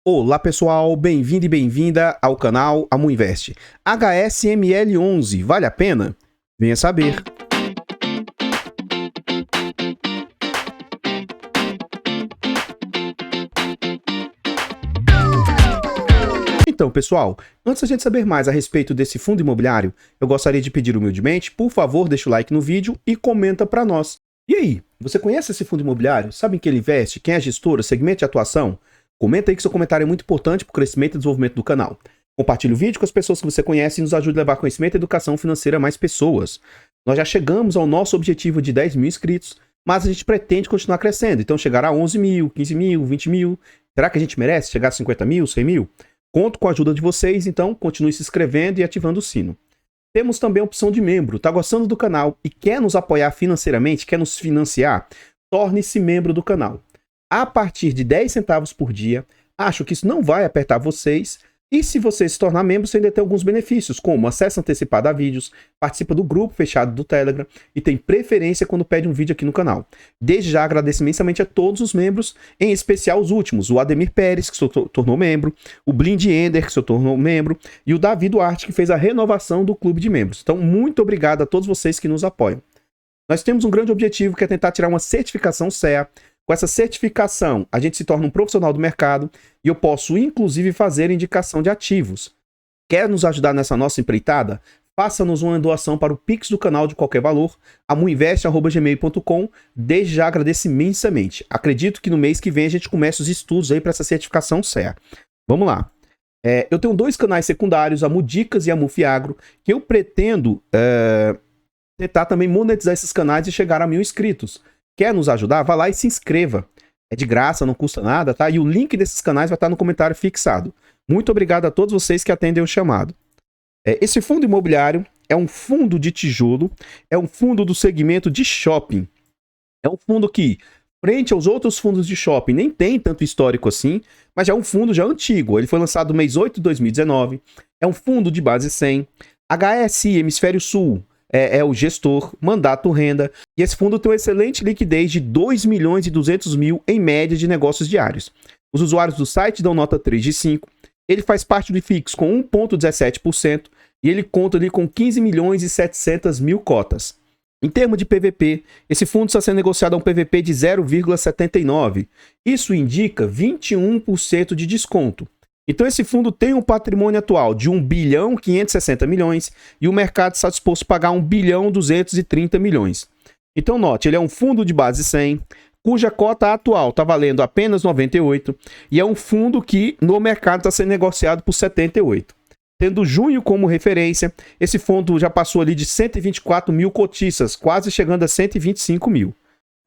Olá pessoal, bem-vindo e bem-vinda ao canal Amuinvest. HSML11, vale a pena? Venha saber. Então, pessoal, antes da gente saber mais a respeito desse fundo imobiliário, eu gostaria de pedir humildemente, por favor, deixa o like no vídeo e comenta para nós. E aí, você conhece esse fundo imobiliário? Sabe em que ele investe? Quem é a gestora? Segmento de atuação? Comenta aí que seu comentário é muito importante para o crescimento e desenvolvimento do canal. Compartilhe o vídeo com as pessoas que você conhece e nos ajude a levar conhecimento e educação financeira a mais pessoas. Nós já chegamos ao nosso objetivo de 10 mil inscritos, mas a gente pretende continuar crescendo. Então chegar a 11 mil, 15 mil, 20 mil. Será que a gente merece chegar a 50 mil, 100 mil? Conto com a ajuda de vocês, então continue se inscrevendo e ativando o sino. Temos também a opção de membro. Está gostando do canal e quer nos apoiar financeiramente, quer nos financiar? Torne-se membro do canal. A partir de 10 centavos por dia, acho que isso não vai apertar vocês. E se você se tornar membro, você ainda tem alguns benefícios, como acesso antecipado a vídeos, participa do grupo fechado do Telegram e tem preferência quando pede um vídeo aqui no canal. Desde já agradeço imensamente a todos os membros, em especial os últimos, o Ademir Pérez, que se tornou membro, o Blind Ender, que se tornou membro, e o Davi Duarte, que fez a renovação do clube de membros. Então, muito obrigado a todos vocês que nos apoiam. Nós temos um grande objetivo, que é tentar tirar uma certificação CEA. Com essa certificação, a gente se torna um profissional do mercado e eu posso, inclusive, fazer indicação de ativos. Quer nos ajudar nessa nossa empreitada? Faça-nos uma doação para o Pix do canal de qualquer valor, amuinvest@gmail.com. Desde já agradeço imensamente. Acredito que no mês que vem a gente comece os estudos aí para essa certificação CEA. Vamos lá. Eu tenho dois canais secundários, a Mudicas e a Mufiagro, que eu pretendo tentar também monetizar esses canais e chegar a 1000 inscritos. Quer nos ajudar? Vá lá e se inscreva. É de graça, não custa nada, tá? E o link desses canais vai estar no comentário fixado. Muito obrigado a todos vocês que atendem o chamado. Esse fundo imobiliário é um fundo de tijolo, é um fundo do segmento de shopping. É um fundo que, frente aos outros fundos de shopping, nem tem tanto histórico assim, mas é um fundo já antigo. Ele foi lançado no mês 8 de 2019. É um fundo de base 100. HSI Hemisfério Sul é o gestor, mandato renda, e esse fundo tem uma excelente liquidez de 2 milhões e 200 mil em média de negócios diários. Os usuários do site dão nota 3 de 5, ele faz parte do IFIX com 1,17% e ele conta ali com 15 milhões e 700 mil cotas. Em termos de PVP, esse fundo está sendo negociado a um PVP de 0,79. Isso indica 21% de desconto. Então esse fundo tem um patrimônio atual de 1 bilhão 560 milhões e o mercado está disposto a pagar 1 bilhão 230 milhões. Então note, ele é um fundo de base 100, cuja cota atual está valendo apenas 98 e é um fundo que no mercado está sendo negociado por 78. Tendo junho como referência, esse fundo já passou ali de 124 mil cotistas, quase chegando a 125 mil.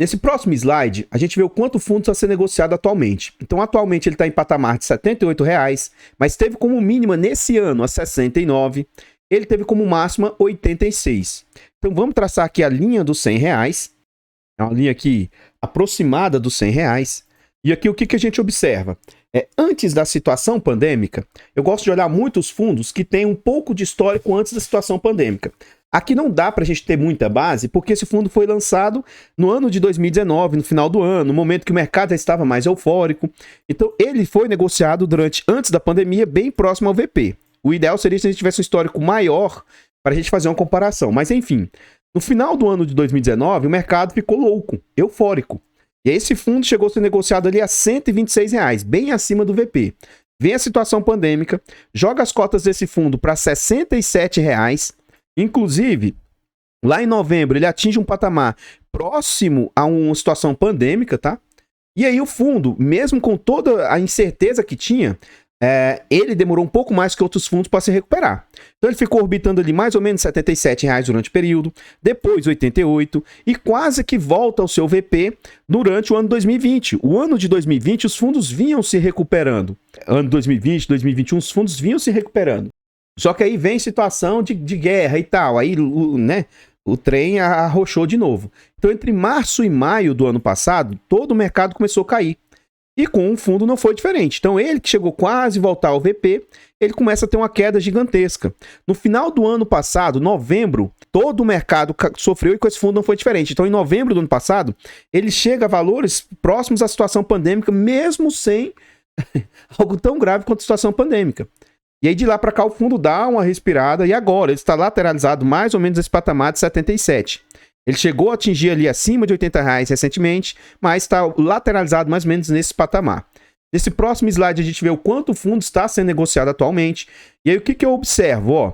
Nesse próximo slide, a gente vê o quanto o fundo está sendo negociado atualmente. Então, atualmente ele está em patamar de R$ 78,00, mas teve como mínima nesse ano a R$ 69,00. Ele teve como máxima 86. Então, vamos traçar aqui a linha dos R$ 100,00. É uma linha aqui aproximada dos R$ 100,00. E aqui o que a gente observa? Antes da situação pandêmica, eu gosto de olhar muito os fundos que têm um pouco de histórico antes da situação pandêmica. Aqui não dá para a gente ter muita base, porque esse fundo foi lançado no ano de 2019, no final do ano, no momento que o mercado já estava mais eufórico. Então, ele foi negociado antes da pandemia, bem próximo ao VP. O ideal seria se a gente tivesse um histórico maior para a gente fazer uma comparação. Mas, enfim, no final do ano de 2019, o mercado ficou louco, eufórico. E esse fundo chegou a ser negociado ali a R$ 126,00, bem acima do VP. Vem a situação pandêmica, joga as cotas desse fundo para R$ 67,00. Inclusive, lá em novembro, ele atinge um patamar próximo a uma situação pandêmica, tá? E aí o fundo, mesmo com toda a incerteza que tinha, ele demorou um pouco mais que outros fundos para se recuperar. Então ele ficou orbitando ali mais ou menos R$ 77,00 durante o período, depois 88 e quase que volta ao seu VP durante o ano 2020. O ano de 2020 os fundos vinham se recuperando. Ano 2020, 2021 os fundos vinham se recuperando. Só que aí vem situação de guerra e tal, aí o trem arrochou de novo. Então entre março e maio do ano passado, todo o mercado começou a cair. E com o fundo não foi diferente. Então ele que chegou quase a voltar ao VP, ele começa a ter uma queda gigantesca. No final do ano passado, novembro, todo o mercado sofreu e com esse fundo não foi diferente. Então em novembro do ano passado, ele chega a valores próximos à situação pandêmica, mesmo sem Algo tão grave quanto a situação pandêmica. E aí de lá para cá o fundo dá uma respirada e agora ele está lateralizado mais ou menos nesse patamar de 77. Ele chegou a atingir ali acima de R$ 80 recentemente, mas está lateralizado mais ou menos nesse patamar. Nesse próximo slide a gente vê o quanto o fundo está sendo negociado atualmente. E aí o que eu observo? Ó,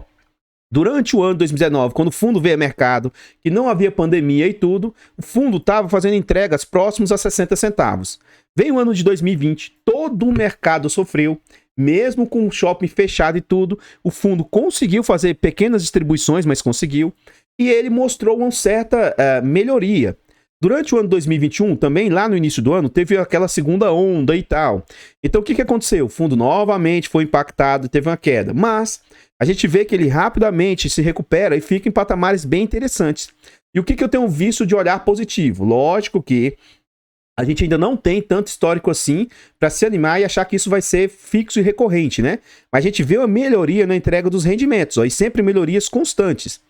durante o ano de 2019, quando o fundo veio a mercado, que não havia pandemia e tudo, o fundo estava fazendo entregas próximos a 60 centavos. Veio o ano de 2020, todo o mercado sofreu. Mesmo com o shopping fechado e tudo, o fundo conseguiu fazer pequenas distribuições, mas conseguiu. E ele mostrou uma certa melhoria. Durante o ano 2021, também lá no início do ano, teve aquela segunda onda e tal. Então o que aconteceu? O fundo novamente foi impactado e teve uma queda. Mas a gente vê que ele rapidamente se recupera e fica em patamares bem interessantes. E o que eu tenho visto de olhar positivo? Lógico que a gente ainda não tem tanto histórico assim para se animar e achar que isso vai ser fixo e recorrente, né? Mas a gente vê uma melhoria na entrega dos rendimentos, ó, e sempre melhorias constantes.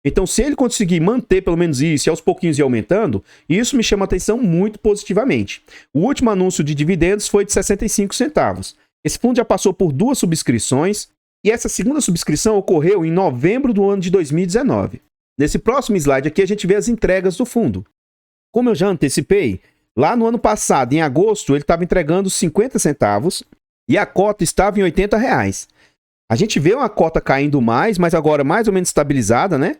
Então, se ele conseguir manter pelo menos isso e aos pouquinhos ir aumentando, isso me chama a atenção muito positivamente. O último anúncio de dividendos foi de 65 centavos. Esse fundo já passou por 2 subscrições e essa segunda subscrição ocorreu em novembro do ano de 2019. Nesse próximo slide aqui a gente vê as entregas do fundo. Como eu já antecipei, lá no ano passado, em agosto, ele estava entregando 50 centavos e a cota estava em R$ 80. A gente vê uma cota caindo mais, mas agora mais ou menos estabilizada, né?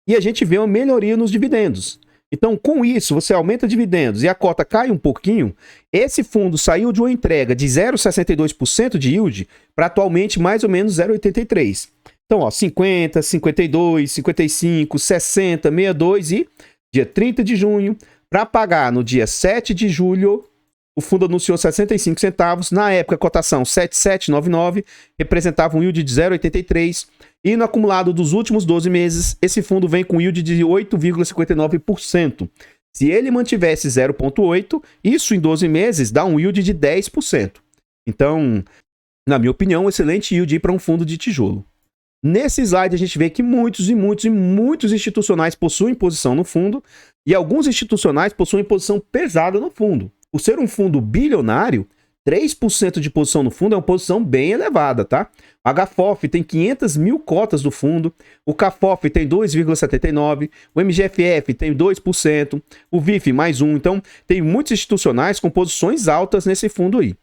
E a gente vê uma melhoria nos dividendos. Então, com isso, você aumenta dividendos e a cota cai um pouquinho, esse fundo saiu de uma entrega de 0,62% de yield para atualmente mais ou menos 0,83%. Então, ó, 50, 52, 55, 60, 62 e dia 30 de junho, para pagar no dia 7 de julho, o fundo anunciou 65 centavos. Na época, a cotação 7799 representava um yield de 0,83. E no acumulado dos últimos 12 meses, esse fundo vem com yield de 8,59%. Se ele mantivesse 0,8, isso em 12 meses dá um yield de 10%. Então, na minha opinião, um excelente yield para um fundo de tijolo. Nesse slide a gente vê que muitos institucionais possuem posição no fundo e alguns institucionais possuem posição pesada no fundo. Por ser um fundo bilionário, 3% de posição no fundo é uma posição bem elevada, tá? O HFOF tem 500 mil cotas do fundo, o CAFOF tem 2,79%, o MGFF tem 2%, o VIF mais 1%. Então, tem muitos institucionais com posições altas nesse fundo aí.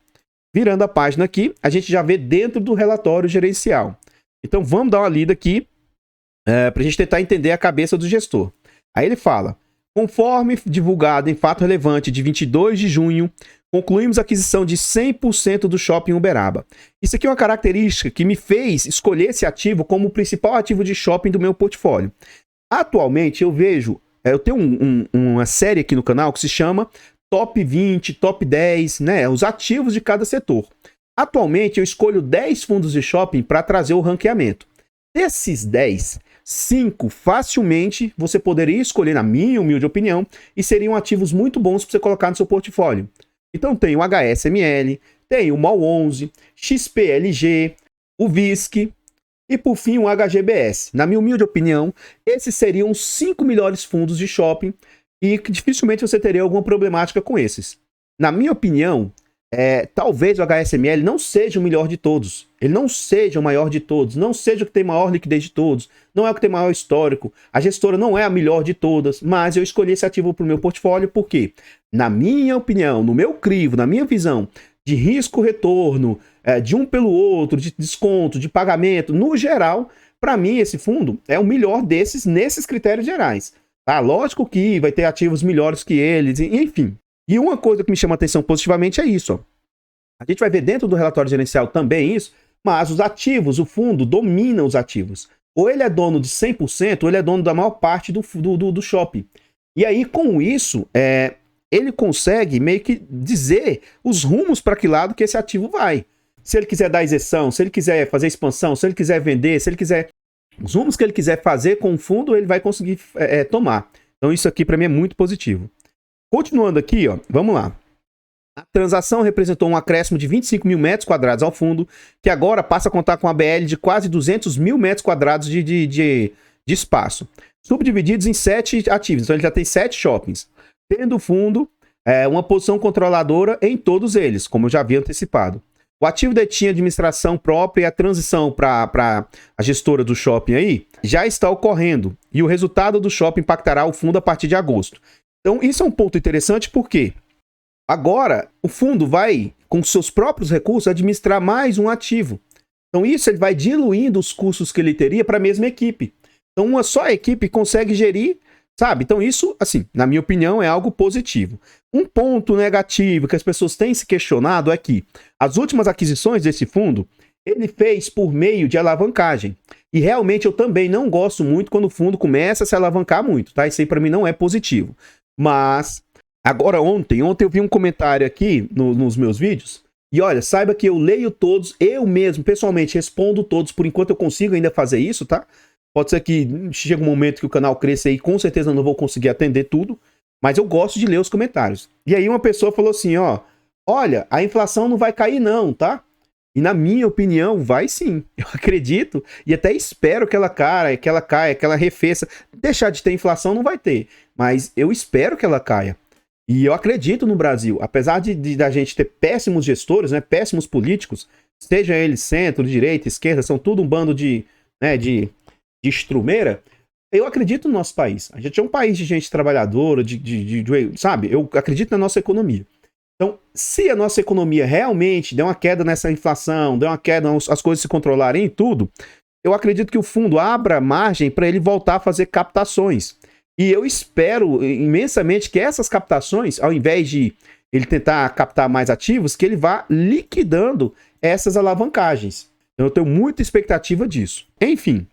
Virando a página aqui, a gente já vê dentro do relatório gerencial. Então, vamos dar uma lida aqui para a gente tentar entender a cabeça do gestor. Aí ele fala: conforme divulgado em fato relevante de 22 de junho, concluímos a aquisição de 100% do Shopping Uberaba. Isso aqui é uma característica que me fez escolher esse ativo como o principal ativo de shopping do meu portfólio. Atualmente eu tenho uma série aqui no canal que se chama Top 20, Top 10, né, os ativos de cada setor. Atualmente eu escolho 10 fundos de shopping para trazer o ranqueamento. Desses 10, 5 facilmente você poderia escolher, na minha humilde opinião, e seriam ativos muito bons para você colocar no seu portfólio. Então tem o HSML, tem o MOL 11, XPLG, o VISC e por fim o HGBS. Na minha humilde opinião, esses seriam os 5 melhores fundos de shopping e que dificilmente você teria alguma problemática com esses. Na minha opinião, talvez o HSML não seja o melhor de todos. Ele não seja o maior de todos, não seja o que tem maior liquidez de todos, não é o que tem maior histórico. A gestora não é a melhor de todas, mas eu escolhi esse ativo para o meu portfólio porque, na minha opinião, no meu crivo, na minha visão de risco-retorno, de um pelo outro, de desconto, de pagamento, no geral, para mim esse fundo é o melhor desses nesses critérios gerais. Tá? Lógico que vai ter ativos melhores que eles, enfim. E uma coisa que me chama a atenção positivamente é isso. Ó. A gente vai ver dentro do relatório gerencial também isso, mas os ativos, o fundo domina os ativos. Ou ele é dono de 100%, ou ele é dono da maior parte do shopping. E aí, com isso, ele consegue meio que dizer os rumos para que lado que esse ativo vai. Se ele quiser dar isenção, se ele quiser fazer expansão, se ele quiser vender, se ele quiser... Os rumos que ele quiser fazer com o fundo, ele vai conseguir tomar. Então, isso aqui para mim é muito positivo. Continuando aqui, ó, vamos lá. A transação representou um acréscimo de 25 mil metros quadrados ao fundo, que agora passa a contar com a BL de quase 200 mil metros quadrados de espaço, subdivididos em 7 ativos. Então ele já tem 7 shoppings, tendo o fundo uma posição controladora em todos eles, como eu já havia antecipado. O ativo detinha administração própria e a transição para a gestora do shopping aí já está ocorrendo. E o resultado do shopping impactará o fundo a partir de agosto. Então, isso é um ponto interessante porque agora o fundo vai, com seus próprios recursos, administrar mais um ativo. Então, isso ele vai diluindo os custos que ele teria para a mesma equipe. Então, uma só equipe consegue gerir, sabe? Então, isso, assim, na minha opinião, é algo positivo. Um ponto negativo que as pessoas têm se questionado é que as últimas aquisições desse fundo, ele fez por meio de alavancagem. E realmente eu também não gosto muito quando o fundo começa a se alavancar muito, tá? Isso aí para mim não é positivo. Mas, agora ontem eu vi um comentário aqui nos meus vídeos, e olha, saiba que eu leio todos, eu mesmo, pessoalmente, respondo todos, por enquanto eu consigo ainda fazer isso, tá? Pode ser que chegue um momento que o canal cresça aí, com certeza eu não vou conseguir atender tudo, mas eu gosto de ler os comentários. E aí uma pessoa falou assim, ó, olha, a inflação não vai cair não, tá? E na minha opinião, vai sim. Eu acredito e até espero que ela caia, que ela arrefeça. Deixar de ter inflação não vai ter, mas eu espero que ela caia. E eu acredito no Brasil, apesar de da gente ter péssimos gestores, né, péssimos políticos, seja eles centro, direita, esquerda, são tudo um bando de estrumeira, eu acredito no nosso país. A gente é um país de gente trabalhadora, sabe? Eu acredito na nossa economia. Então, se a nossa economia realmente der uma queda nessa inflação, der uma queda, as coisas se controlarem e tudo, eu acredito que o fundo abra margem para ele voltar a fazer captações. E eu espero imensamente que essas captações, ao invés de ele tentar captar mais ativos, que ele vá liquidando essas alavancagens. Então, eu tenho muita expectativa disso. Enfim.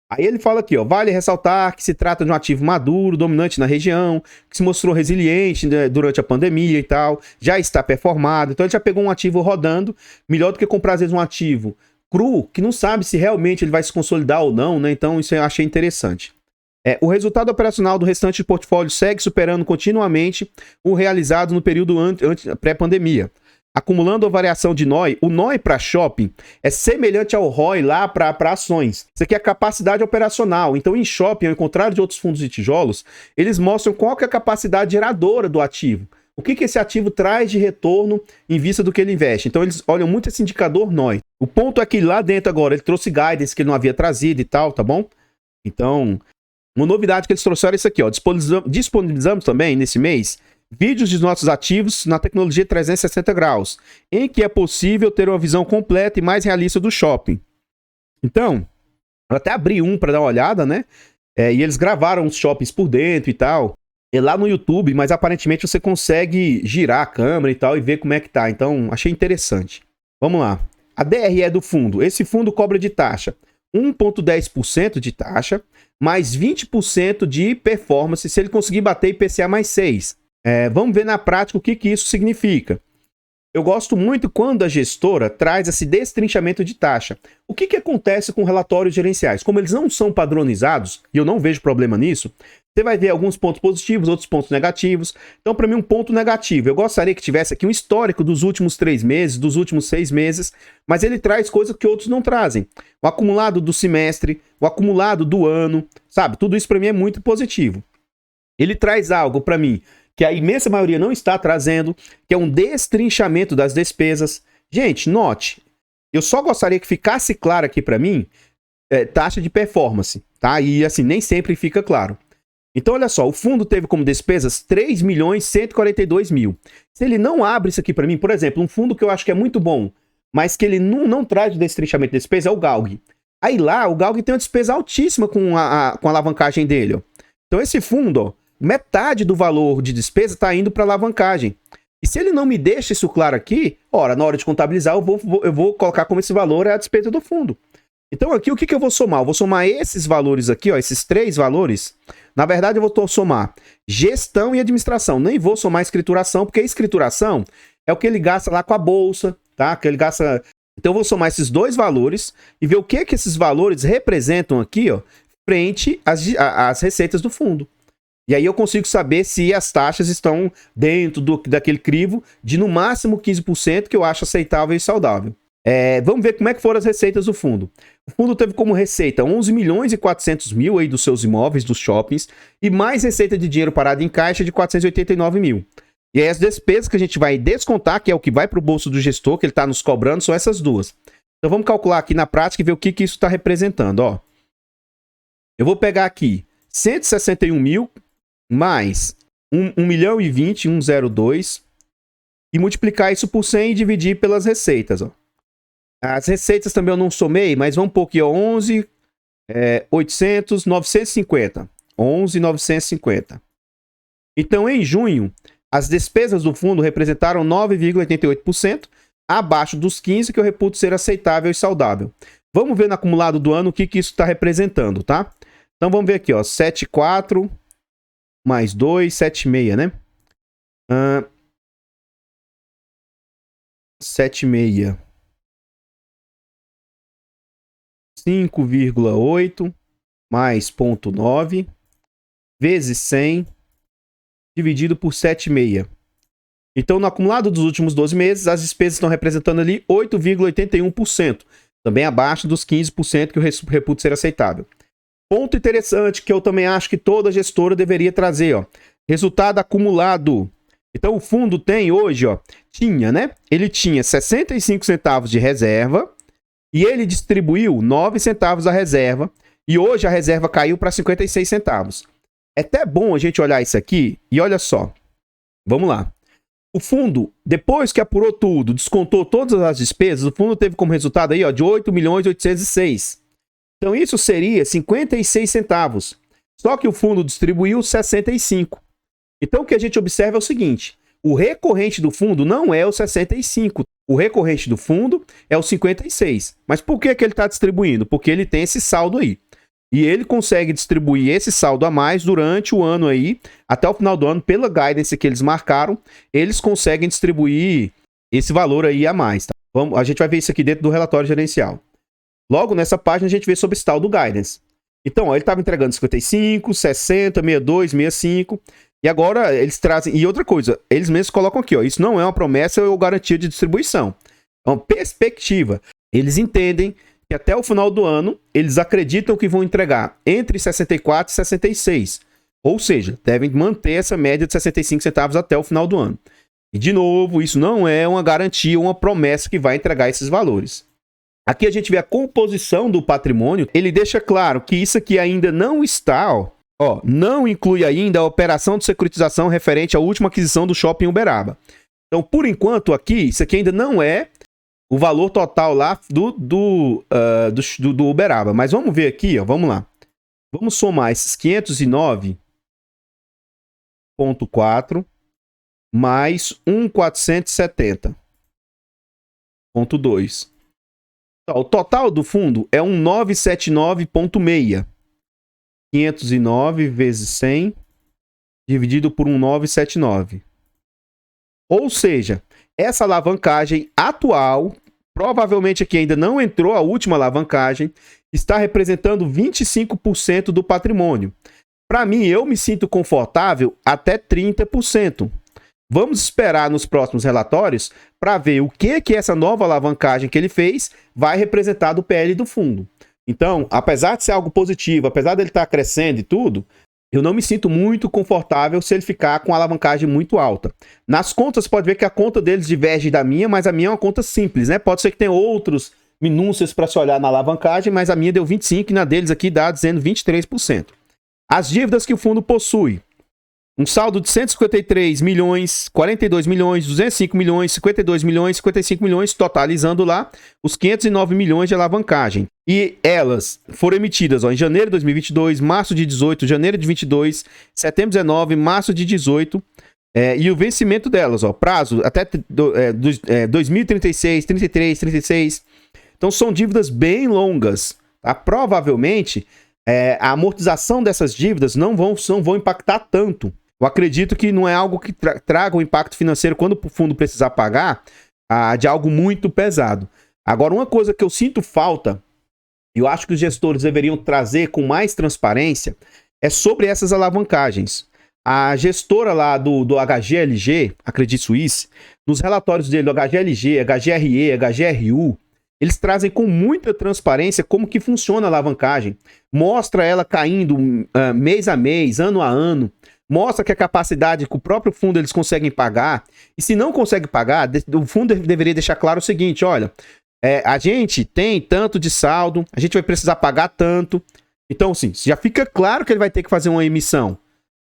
Aí ele fala aqui, ó, vale ressaltar que se trata de um ativo maduro, dominante na região, que se mostrou resiliente, né, durante a pandemia e tal, já está performado, então ele já pegou um ativo rodando, melhor do que comprar às vezes um ativo cru, que não sabe se realmente ele vai se consolidar ou não, né, então isso eu achei interessante. O resultado operacional do restante do portfólio segue superando continuamente o realizado no período pré-pandemia. Acumulando a variação de NOI, o NOI para shopping é semelhante ao ROI lá para ações. Isso aqui é a capacidade operacional. Então, em shopping, ao contrário de outros fundos de tijolos, eles mostram qual que é a capacidade geradora do ativo. O que esse ativo traz de retorno em vista do que ele investe. Então, eles olham muito esse indicador NOI. O ponto é que lá dentro agora, ele trouxe guidance que ele não havia trazido e tal, tá bom? Então, uma novidade que eles trouxeram é isso aqui, ó. Disponibilizamos também, nesse mês, vídeos de nossos ativos na tecnologia 360 graus, em que é possível ter uma visão completa e mais realista do shopping. Então, eu até abri um para dar uma olhada, né? E eles gravaram os shoppings por dentro e tal. É lá no YouTube, mas aparentemente você consegue girar a câmera e tal e ver como é que tá. Então, achei interessante. Vamos lá. A DRE do fundo. Esse fundo cobra de taxa 1,10% de taxa, mais 20% de performance se ele conseguir bater IPCA mais 6%. Vamos ver na prática o que isso significa. Eu gosto muito quando a gestora traz esse destrinchamento de taxa. O que acontece com relatórios gerenciais? Como eles não são padronizados, e eu não vejo problema nisso, você vai ver alguns pontos positivos, outros pontos negativos. Então, para mim, um ponto negativo. Eu gostaria que tivesse aqui um histórico dos últimos 3 meses, dos últimos 6 meses, mas ele traz coisas que outros não trazem. O acumulado do semestre, o acumulado do ano, sabe? Tudo isso para mim é muito positivo. Ele traz algo para mim que a imensa maioria não está trazendo, que é um destrinchamento das despesas. Gente, note, eu só gostaria que ficasse claro aqui para mim, taxa de performance, tá? E assim, nem sempre fica claro. Então, olha só, o fundo teve como despesas 3.142.000. Se ele não abre isso aqui para mim, por exemplo, um fundo que eu acho que é muito bom, mas que ele não traz o destrinchamento de despesa, é o Galg. Aí lá, o Galg tem uma despesa altíssima com a alavancagem dele, ó. Então, esse fundo, ó, metade do valor de despesa está indo para alavancagem. E se ele não me deixa isso claro aqui, na hora de contabilizar, eu vou colocar como esse valor é a despesa do fundo. Então aqui, o que eu vou somar? Eu vou somar esses valores aqui, ó, esses 3 valores. Na verdade, eu vou somar gestão e administração. Nem vou somar escrituração, porque a escrituração é o que ele gasta lá com a bolsa, tá? Que ele gasta... Então eu vou somar esses 2 valores e ver o que esses valores representam aqui, ó, frente às receitas do fundo. E aí eu consigo saber se as taxas estão dentro daquele crivo de no máximo 15%, que eu acho aceitável e saudável. Vamos ver como é que foram as receitas do fundo. O fundo teve como receita 11.400.000 aí dos seus imóveis, dos shoppings, e mais receita de dinheiro parado em caixa de 489.000. E aí as despesas que a gente vai descontar, que é o que vai para o bolso do gestor, que ele está nos cobrando, são essas duas. Então vamos calcular aqui na prática e ver o que isso está representando. Ó. Eu vou pegar aqui 161 mil mais 1 milhão e 20, 102, e multiplicar isso por 100 e dividir pelas receitas. Ó. As receitas também eu não somei, mas vamos pôr aqui, ó, 11, 800, 950. 11.950. Então, em junho, as despesas do fundo representaram 9,88%, abaixo dos 15% que eu reputo ser aceitável e saudável. Vamos ver no acumulado do ano o que isso está representando, tá? Então, vamos ver aqui, ó, 7,4 mais 2, 7,6, né? 7,6. 5,8 mais 0,9 vezes 100 dividido por 7,6. Então, no acumulado dos últimos 12 meses, as despesas estão representando ali 8,81%, também abaixo dos 15% que eu reputo ser aceitável. Ponto interessante que eu também acho que toda gestora deveria trazer, ó, resultado acumulado. Então, o fundo tem hoje, ó, ele tinha 65 centavos de reserva e ele distribuiu 9 centavos da reserva e hoje a reserva caiu para 56 centavos. É até bom a gente olhar isso aqui e olha só. Vamos lá. O fundo, depois que apurou tudo, descontou todas as despesas, o fundo teve como resultado aí, ó, de 8.806. Então isso seria 56 centavos. Só que o fundo distribuiu 65. Então o que a gente observa é o seguinte: o recorrente do fundo não é o 65. O recorrente do fundo é o 56. Mas por que ele está distribuindo? Porque ele tem esse saldo aí. E ele consegue distribuir esse saldo a mais durante o ano aí, até o final do ano, pela guidance que eles marcaram, eles conseguem distribuir esse valor aí a mais. Tá? A gente vai ver isso aqui dentro do relatório gerencial. Logo nessa página a gente vê sobre esse tal do guidance. Então, ó, ele estava entregando 55, 60, 62, 65... E agora eles trazem... E outra coisa, eles mesmos colocam aqui, ó, isso não é uma promessa ou garantia de distribuição. É uma perspectiva. Eles entendem que até o final do ano, eles acreditam que vão entregar entre 64 e 66. Ou seja, devem manter essa média de 65 centavos até o final do ano. E, de novo, isso não é uma garantia ou uma promessa que vai entregar esses valores. Aqui a gente vê a composição do patrimônio. Ele deixa claro que isso aqui ainda não está... Ó, não inclui ainda a operação de securitização referente à última aquisição do Shopping Uberaba. Então, por enquanto, aqui, isso aqui ainda não é o valor total lá do Uberaba. Mas vamos ver aqui, ó, vamos lá. Vamos somar esses 509,4 mais 1.470,2. O total do fundo é 1979,6. 509 vezes 100 dividido por 1979. Ou seja, essa alavancagem atual, provavelmente aqui ainda não entrou a última alavancagem, está representando 25% do patrimônio. Para mim, eu me sinto confortável até 30%. Vamos esperar nos próximos relatórios para ver o que essa nova alavancagem que ele fez vai representar do PL do fundo. Então, apesar de ser algo positivo, apesar dele estar crescendo e tudo, eu não me sinto muito confortável se ele ficar com a alavancagem muito alta. Nas contas, pode ver que a conta deles diverge da minha, mas a minha é uma conta simples, né? Pode ser que tenha outros minúcias para se olhar na alavancagem, mas a minha deu 25% e na deles aqui dá dizendo 23%. As dívidas que o fundo possui. Um saldo de 153 milhões, 42 milhões, 205 milhões, 52 milhões, 55 milhões, totalizando lá os 509 milhões de alavancagem. E elas foram emitidas em janeiro de 2022, março de 18, janeiro de 22, setembro de 19, março de 18. E o vencimento delas, ó, prazo até 2036, 33, 36. Então são dívidas bem longas. Tá? Provavelmente a amortização dessas dívidas não vão impactar tanto. Eu acredito que não é algo que traga um impacto financeiro quando o fundo precisar pagar de algo muito pesado. Agora, uma coisa que eu sinto falta, eu acho que os gestores deveriam trazer com mais transparência, é sobre essas alavancagens. A gestora lá do HGLG, a Credit Suisse, nos relatórios dele do HGLG, HGRE, HGRU, eles trazem com muita transparência como que funciona a alavancagem. Mostra ela caindo mês a mês, ano a ano. mostra que a capacidade que o próprio fundo eles conseguem pagar, e se não consegue pagar, o fundo deveria deixar claro o seguinte, olha, a gente tem tanto de saldo, a gente vai precisar pagar tanto, então assim, já fica claro que ele vai ter que fazer uma emissão.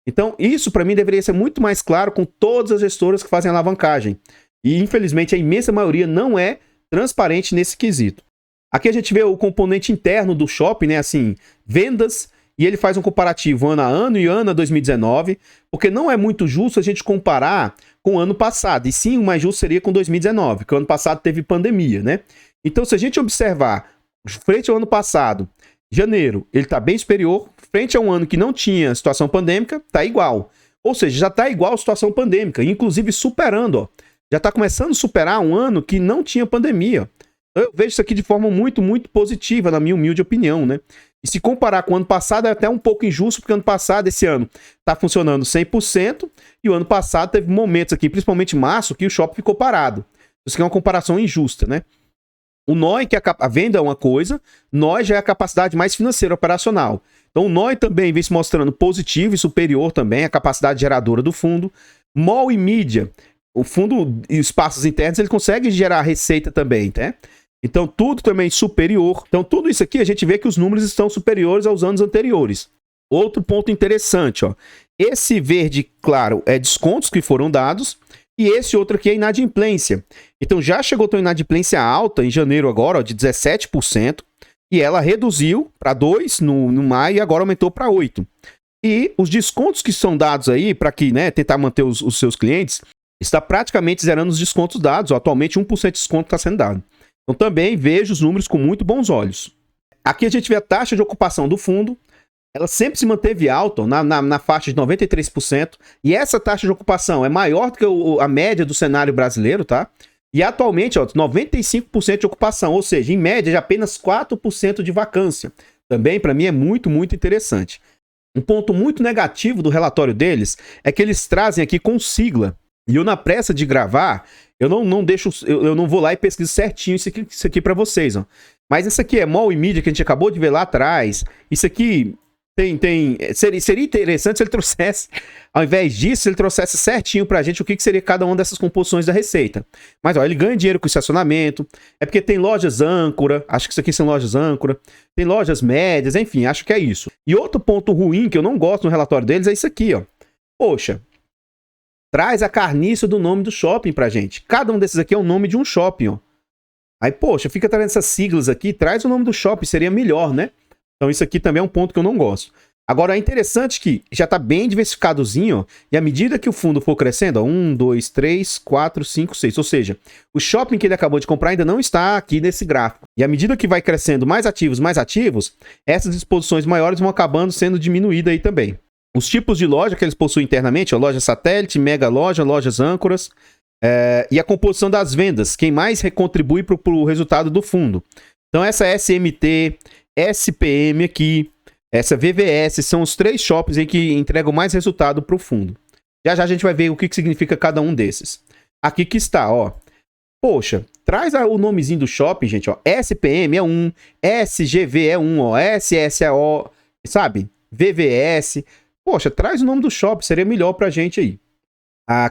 Então isso para mim deveria ser muito mais claro com todas as gestoras que fazem alavancagem, e infelizmente a imensa maioria não é transparente nesse quesito. Aqui a gente vê o componente interno do shopping, né, assim, vendas, e ele faz um comparativo ano a ano e ano a 2019, porque não é muito justo a gente comparar com o ano passado, e sim o mais justo seria com 2019, porque o ano passado teve pandemia, né? Então se a gente observar, frente ao ano passado, janeiro, ele está bem superior, frente a um ano que não tinha situação pandêmica, está igual. Ou seja, já está igual a situação pandêmica, inclusive superando, ó. Já está começando a superar um ano que não tinha pandemia. Eu vejo isso aqui de forma muito, muito positiva, na minha humilde opinião, né? E se comparar com o ano passado, é até um pouco injusto, porque ano passado, esse ano, tá funcionando 100%, e o ano passado teve momentos aqui, principalmente março, que o shopping ficou parado. Isso aqui é uma comparação injusta, né? O NOI, que a venda é uma coisa, NOI já é a capacidade mais financeira operacional. Então o NOI também vem se mostrando positivo e superior também à capacidade geradora do fundo. Mall e mídia, o fundo e os passos internos, ele consegue gerar receita também, tá? Então, tudo também superior. Então, tudo isso aqui, a gente vê que os números estão superiores aos anos anteriores. Outro ponto interessante, ó. Esse verde, claro, é descontos que foram dados. E esse outro aqui é inadimplência. Então, já chegou a ter uma inadimplência alta em janeiro agora, ó, de 17%. E ela reduziu para 2% no maio e agora aumentou para 8%. E os descontos que são dados aí, para que, né, tentar manter os seus clientes, está praticamente zerando os descontos dados. Ó, atualmente, 1% de desconto está sendo dado. Então também vejo os números com muito bons olhos. Aqui a gente vê a taxa de ocupação do fundo. Ela sempre se manteve alta, na faixa de 93%. E essa taxa de ocupação é maior do que a média do cenário brasileiro, tá? E atualmente, ó, 95% de ocupação. Ou seja, em média, de apenas 4% de vacância. Também, para mim, é muito, muito interessante. Um ponto muito negativo do relatório deles é que eles trazem aqui com sigla. E eu, na pressa de gravar, eu não vou lá e pesquiso certinho isso aqui para vocês, ó. Mas isso aqui é mall e mídia que a gente acabou de ver lá atrás. Isso aqui seria interessante se ele trouxesse, ao invés disso, ele trouxesse certinho pra gente o que seria cada uma dessas composições da receita. Mas, ó, ele ganha dinheiro com estacionamento, é porque tem lojas âncora, acho que isso aqui são lojas âncora, tem lojas médias, enfim, acho que é isso. E outro ponto ruim que eu não gosto no relatório deles é isso aqui, ó. Poxa, traz a carniça do nome do shopping pra gente. Cada um desses aqui é o nome de um shopping, ó. Aí, poxa, fica trazendo essas siglas aqui, traz o nome do shopping, seria melhor, né? Então isso aqui também é um ponto que eu não gosto. Agora, é interessante que já tá bem diversificadozinho, ó, e à medida que o fundo for crescendo, ó, 1, 2, 3, 4, 5, 6, ou seja, o shopping que ele acabou de comprar ainda não está aqui nesse gráfico. E à medida que vai crescendo mais ativos, essas exposições maiores vão acabando sendo diminuídas aí também. Os tipos de loja que eles possuem internamente, ó, loja satélite, mega loja, lojas âncoras, e a composição das vendas, quem mais contribui para o resultado do fundo. Então essa SMT, SPM aqui, essa VVS, são os 3 shoppings aí que entregam mais resultado para o fundo. Já já a gente vai ver o que significa cada um desses. Aqui que está, ó. Poxa, traz o nomezinho do shopping, gente, ó. SPM é 1, SGV é 1, ó. SSO, sabe? VVS. Poxa, traz o nome do shopping, seria melhor pra gente aí.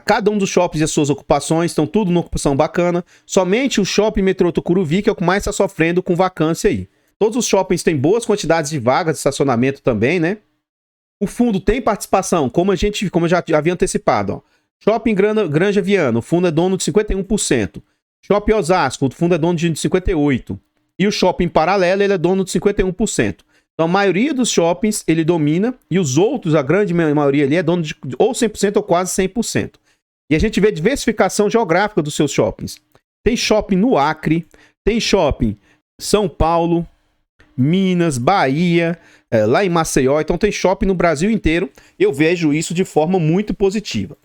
Cada um dos shoppings e as suas ocupações estão tudo numa ocupação bacana. Somente o shopping metrô Tucuruvi que é o que mais está sofrendo com vacância aí. Todos os shoppings têm boas quantidades de vagas de estacionamento também, né? O fundo tem participação, como eu já havia antecipado, ó. Shopping Granja Viana, o fundo é dono de 51%. Shopping Osasco, o fundo é dono de 58%. E o Shopping Paralelo, ele é dono de 51%. Então, a maioria dos shoppings, ele domina, e os outros, a grande maioria ali, é dono de ou 100% ou quase 100%. E a gente vê diversificação geográfica dos seus shoppings. Tem shopping no Acre, tem shopping São Paulo, Minas, Bahia, lá em Maceió. Então, tem shopping no Brasil inteiro. Eu vejo isso de forma muito positiva.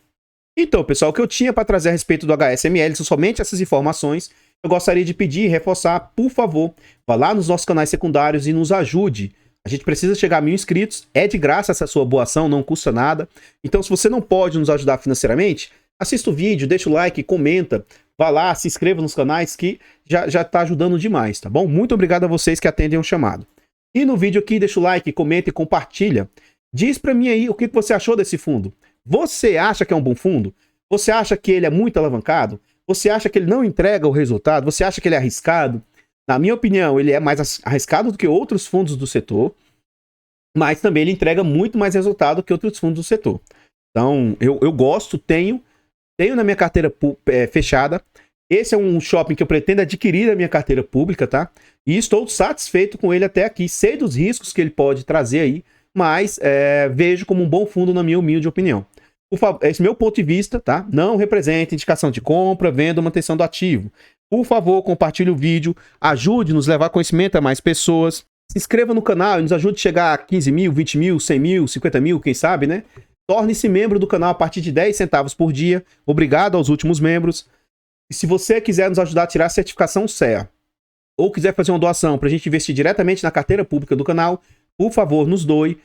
Então, pessoal, o que eu tinha para trazer a respeito do HSML são somente essas informações. Eu gostaria de pedir e reforçar, por favor, vá lá nos nossos canais secundários e nos ajude. A gente precisa chegar a 1000 inscritos, é de graça essa sua boa ação, não custa nada. Então, se você não pode nos ajudar financeiramente, assista o vídeo, deixa o like, comenta, vá lá, se inscreva nos canais que já está ajudando demais, tá bom? Muito obrigado a vocês que atendem o chamado. E no vídeo aqui, deixa o like, comenta e compartilha. Diz pra mim aí o que você achou desse fundo. Você acha que é um bom fundo? Você acha que ele é muito alavancado? Você acha que ele não entrega o resultado? Você acha que ele é arriscado? Na minha opinião, ele é mais arriscado do que outros fundos do setor, mas também ele entrega muito mais resultado que outros fundos do setor. Então, eu gosto, tenho na minha carteira fechada. Esse é um shopping que eu pretendo adquirir na minha carteira pública, tá? E estou satisfeito com ele até aqui. Sei dos riscos que ele pode trazer aí, mas vejo como um bom fundo na minha humilde opinião. Por favor, esse é meu ponto de vista, tá? Não representa indicação de compra, venda ou manutenção do ativo. Por favor, compartilhe o vídeo, ajude-nos a levar conhecimento a mais pessoas. Se inscreva no canal e nos ajude a chegar a 15 mil, 20 mil, 100 mil, 50 mil, quem sabe, né? Torne-se membro do canal a partir de 10 centavos por dia. Obrigado aos últimos membros. E se você quiser nos ajudar a tirar a certificação CEA, ou quiser fazer uma doação para a gente investir diretamente na carteira pública do canal, por favor, nos doe.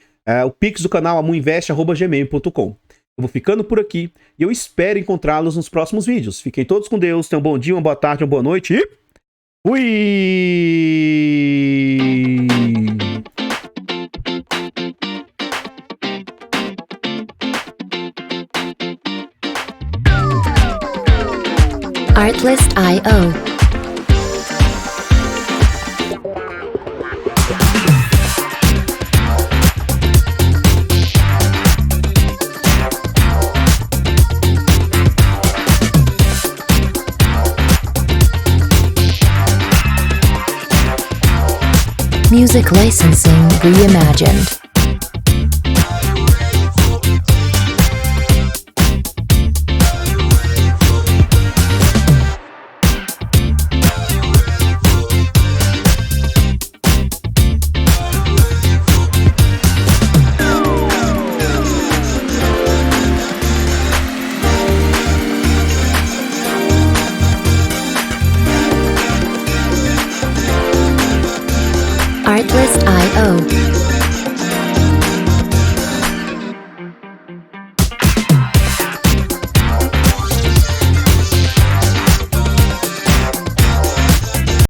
O Pix do canal amuinvest@gmail.com. Eu vou ficando por aqui e eu espero encontrá-los nos próximos vídeos. Fiquem todos com Deus, tenham um bom dia, uma boa tarde, uma boa noite e... fui! Artlist.io. Music licensing reimagined. Artlist.io.